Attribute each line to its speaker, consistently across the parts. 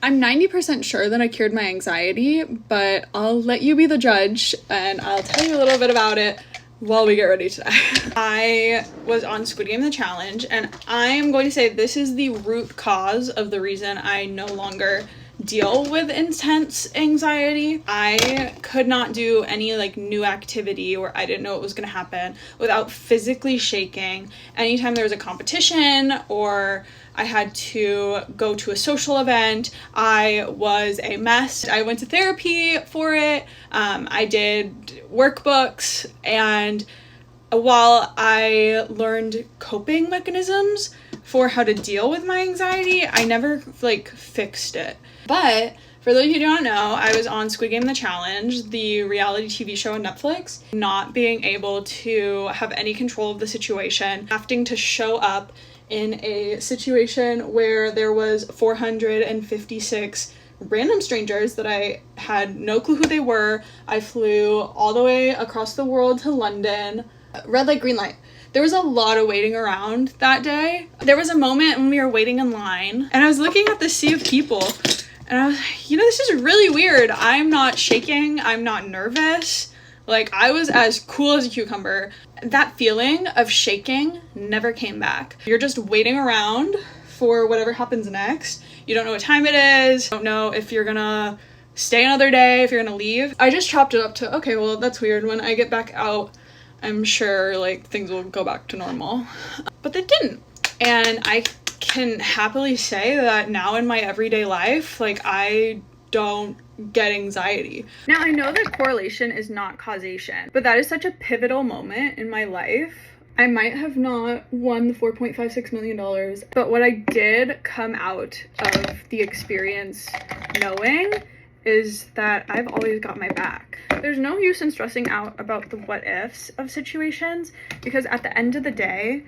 Speaker 1: I'm 90% sure that I cured my anxiety, but I'll let you be the judge and I'll tell you a little bit about it while we get ready today. I was on Squid Game The Challenge, and I am going to say this is the root cause of the reason I no longer deal with intense anxiety. I could not do any like new activity where I didn't know what was going to happen without physically shaking. Anytime there was a competition or I had to go to a social event, I was a mess. I went to therapy for it. I did workbooks, and while I learned coping mechanisms for how to deal with my anxiety, I never like fixed it. But for those of you who don't know, I was on Squid Game The Challenge, the reality TV show on Netflix, not being able to have any control of the situation, having to show up in a situation where there was 456 random strangers that I had no clue who they were. I flew all the way across the world to London. Red light, green light. There was a lot of waiting around that day. There was a moment when we were waiting in line and I was looking at the sea of people and I was like, this is really weird. I'm not shaking. I'm not nervous. Like, I was as cool as a cucumber. That feeling of shaking never came back. You're just waiting around for whatever happens next. You don't know what time it is. You don't know if you're gonna stay another day, if you're gonna leave. I just chopped it up to, okay, well, that's weird. When I get back out, I'm sure like things will go back to normal. But they didn't. And I can happily say that now in my everyday life, like, I don't get anxiety. Now, I know that correlation is not causation, but that is such a pivotal moment in my life. I might have not won the $4.56 million, but what I did come out of the experience knowing is that I've always got my back. There's no use in stressing out about the what ifs of situations, because at the end of the day,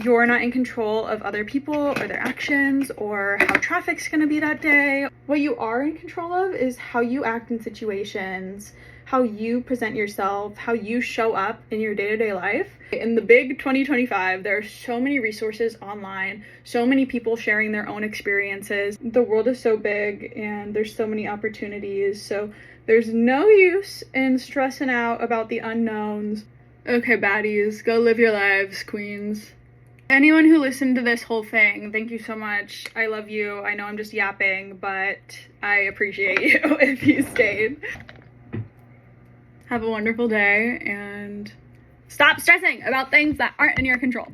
Speaker 1: you're not in control of other people or their actions or how traffic's gonna be that day. What you are in control of is how you act in situations, how you present yourself, how you show up in your day-to-day life. In the big 2025, there are so many resources online, so many people sharing their own experiences. The world is so big and there's so many opportunities, so there's no use in stressing out about the unknowns. Okay, baddies, go live your lives, queens. Anyone who listened to this whole thing, thank you so much. I love you. I know I'm just yapping, but I appreciate you if you stayed. Have a wonderful day and stop stressing about things that aren't in your control.